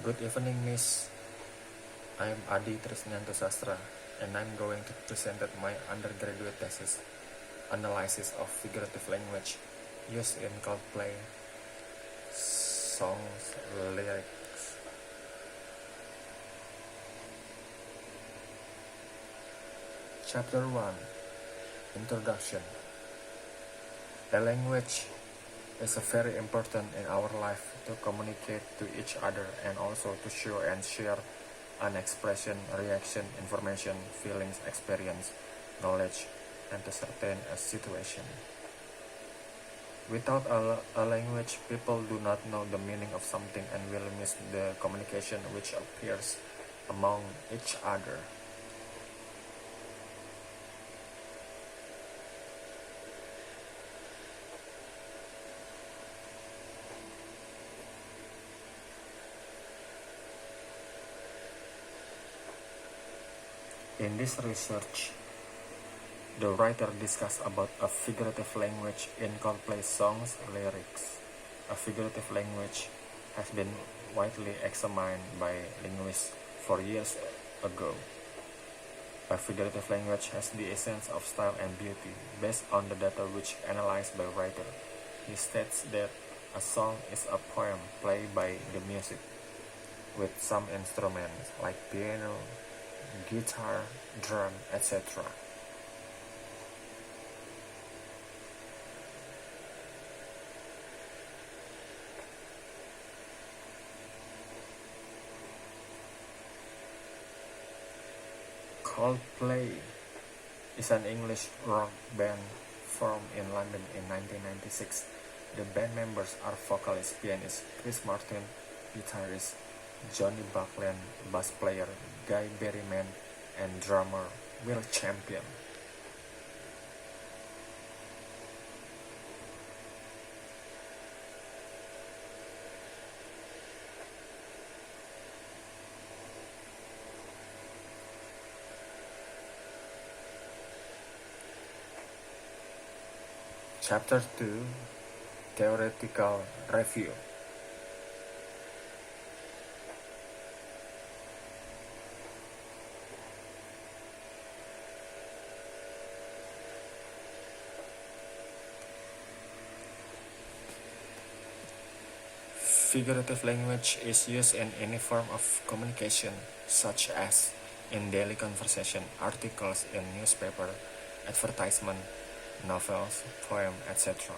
Good evening, Miss. I'm Adi Trisnyanto Sastra, and I'm going to present my undergraduate thesis, Analysis of Figurative Language Used in Coldplay Songs Lyrics. Chapter 1, Introduction. A language is very important in our life to communicate to each other and also to show and share an expression, reaction, information, feelings, experience, knowledge, and to certain a situation. Without a language, people do not know the meaning of something and will miss the communication which appears among each other. In this research, the writer discussed about a figurative language in Coldplay songs lyrics. A figurative language has been widely examined by linguists for years ago. A figurative language has the essence of style and beauty based on the data which analyzed by writer. He states that a song is a poem played by the music with some instruments like piano, guitar, drum, etc. Coldplay is an English rock band formed in London in 1996. The band members are vocalist, pianist Chris Martin, guitarist Johnny Buckland, bass player Guy Berryman, and drummer Will Champion. Chapter 2, Theoretical Review. Figurative language is used in any form of communication, such as in daily conversation, articles in newspaper, advertisement, novels, poems, etc.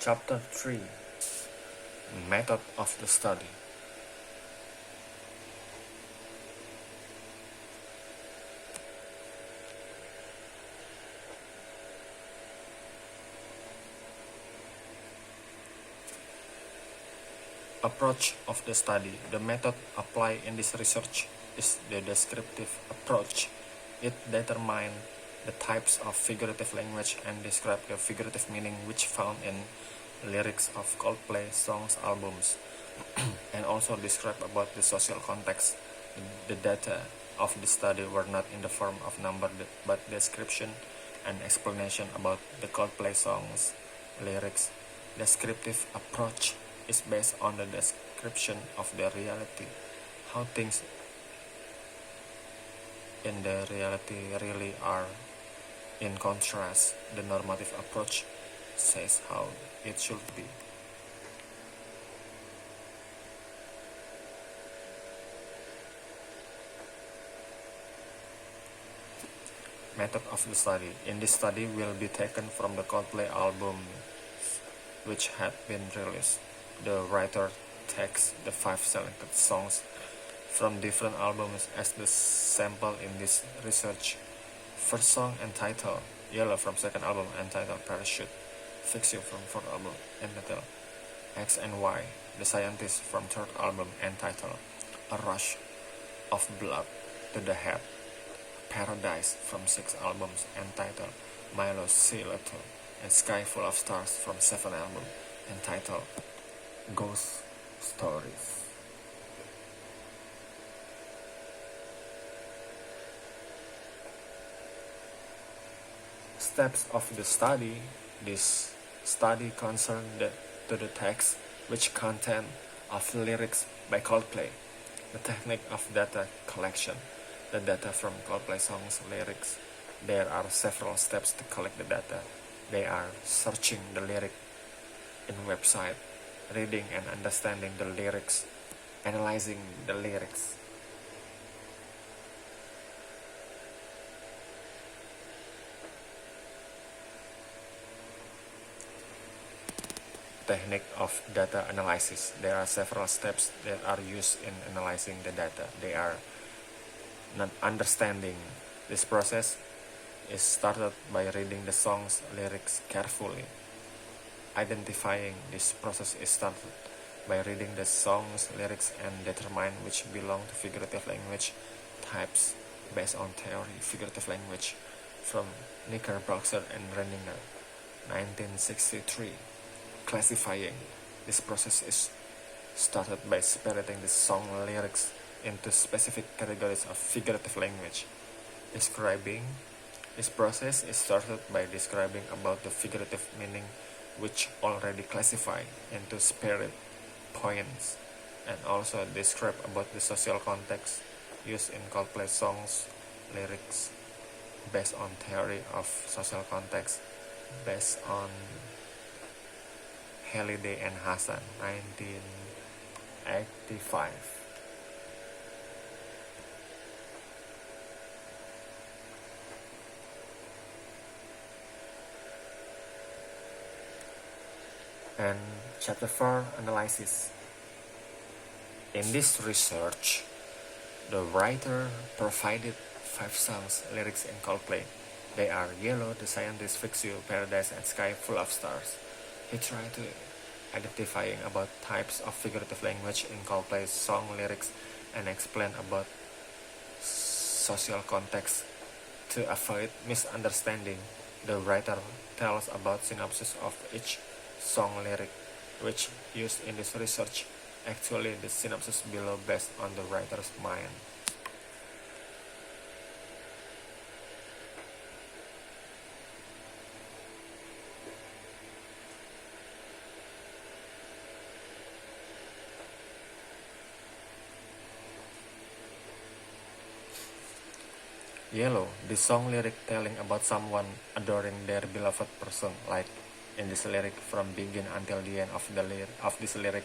Chapter 3, Method of the Study. Approach of the study. The method applied in this research is the descriptive approach. It determines the types of figurative language and describe the figurative meaning which found in lyrics of Coldplay songs albums and also describe about the social context. The data of the study were not in the form of number but description and explanation about the Coldplay songs lyrics. Descriptive approach is based on the description of the reality, how things in the reality really are. In contrast, the normative approach says how it should be. Method of the study. In this study will be taken from the Coldplay album which had been released. The writer takes the 5 selected songs from different albums as the sample in this research. First song entitled Yellow from second album entitled Parachute, Fix You from fourth album entitled X and Y, The Scientist from third album entitled A Rush of Blood to the Head, Paradise from sixth albums entitled Milo Sea Letter, and Sky Full of Stars from seventh album entitled Ghost Stories. Steps of the study. This study concerned to the text which content of lyrics by Coldplay, the technique of data collection, the data from Coldplay songs lyrics. There are several steps to collect the data. They are searching the lyric in website, reading and understanding the lyrics, analyzing the lyrics. Technique of data analysis. There are several steps that are used in analyzing the data. They are not understanding. This process is started by reading the song's lyrics carefully. Identifying. This process is started by reading the song's lyrics and determine which belong to figurative language types based on theory figurative language from Knickerbocker and Renninger, 1963. Classifying. This process is started by separating the song lyrics into specific categories of figurative language. Describing. This process is started by describing about the figurative meaning which already classified into separate points, and also describe about the social context used in Coldplay songs lyrics based on theory of social context based on Halliday and Hassan, 1985. And chapter 4, analysis. In this research, the writer provided 5 songs lyrics in Coldplay. They are Yellow, The Scientist, Fix You, Paradise, and Sky Full of Stars. He tried to identifying about types of figurative language in Coldplay's song lyrics and explain about social context. To avoid misunderstanding, the writer tells about synopsis of each song lyric which used in this research. Actually, the synopsis below based on the writer's mind. Yellow, the song lyric telling about someone adoring their beloved person, like in this lyric from begin until the end of this lyric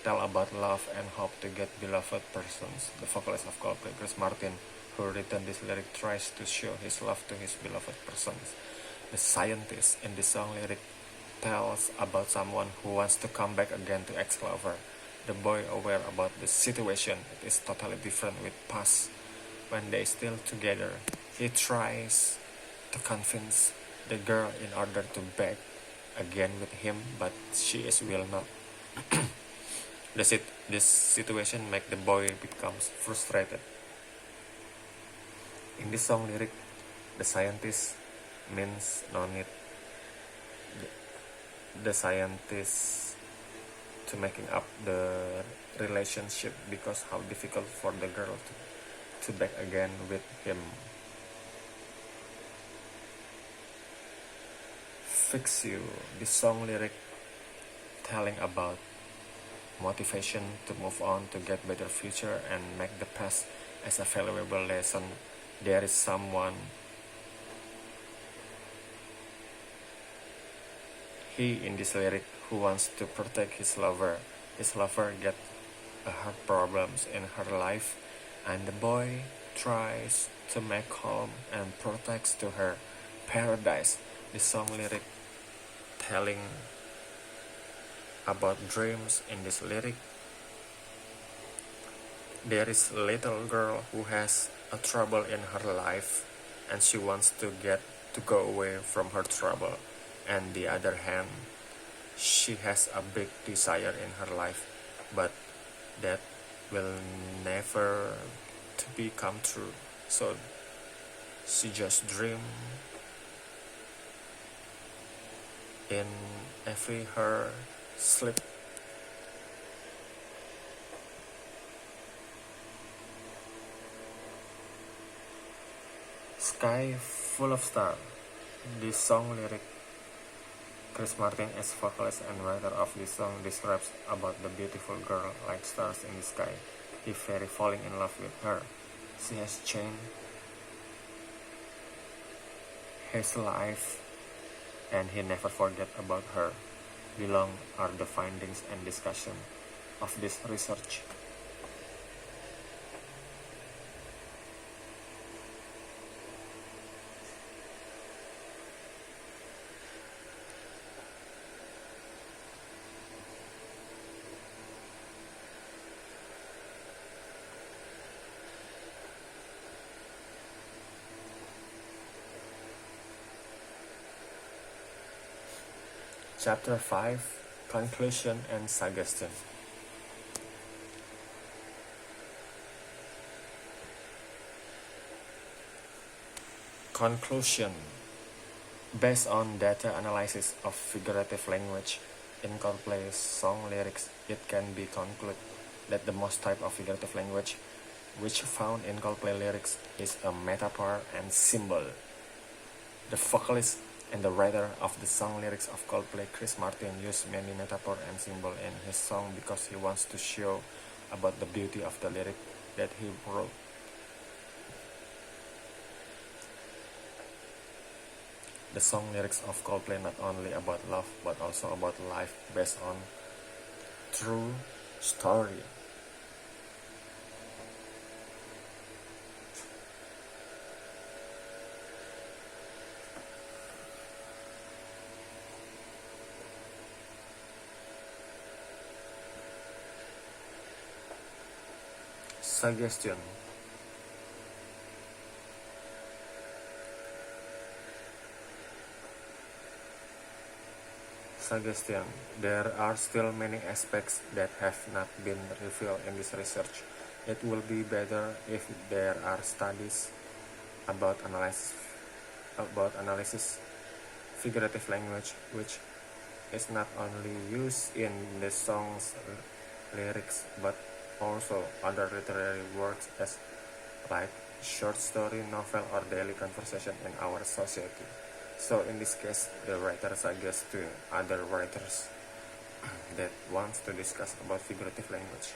tell about love and hope to get beloved persons. The vocalist of Coldplay, Chris Martin, who written this lyric, tries to show his love to his beloved persons. The Scientist in the song lyric tells about someone who wants to come back again to ex-lover. The boy aware about the situation, it is totally different with past. When they still together, he tries to convince the girl in order to back again with him, but she will not. This situation make the boy becomes frustrated. In this song lyric, the scientist means no need the scientist to making up the relationship because how difficult for the girl to back again with him. Fix You, the song lyric telling about motivation to move on to get better future and make the past as a valuable lesson. There is someone he in this lyric who wants to protect his lover. His lover get hard problems in her life, and the boy tries to make calm and protects to her. Paradise, the song lyric telling about dreams. In this lyric There is a little girl who has a trouble in her life and she wants to go away from her trouble. And the other hand, she has a big desire in her life, but that will never to become true. So she just dream in every her sleep. Sky full of stars. This song lyric, Chris Martin as vocalist and writer of this song describes about the beautiful girl like stars in the sky. He very falling in love with her. She has changed his life and he never forget about her. Below are the findings and discussion of this research. Chapter 5, Conclusion and Suggestion. Conclusion. Based on data analysis of figurative language in Coldplay's song lyrics, it can be concluded that the most type of figurative language which found in Coldplay lyrics is a metaphor and symbol. The vocalist and the writer of the song lyrics of Coldplay, Chris Martin, used many metaphor and symbol in his song because he wants to show about the beauty of the lyric that he wrote. The song lyrics of Coldplay not only about love but also about life based on true story. Suggestion. Suggestion. There are still many aspects that have not been revealed in this research. It will be better if there are studies about analysis figurative language, which is not only used in the song's lyrics but also other literary works as like short story, novel, or daily conversation in our society. So in this case, the writer suggests to other writers that wants to discuss about figurative language.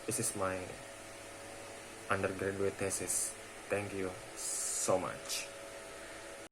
This is my undergraduate thesis. Thank you so much.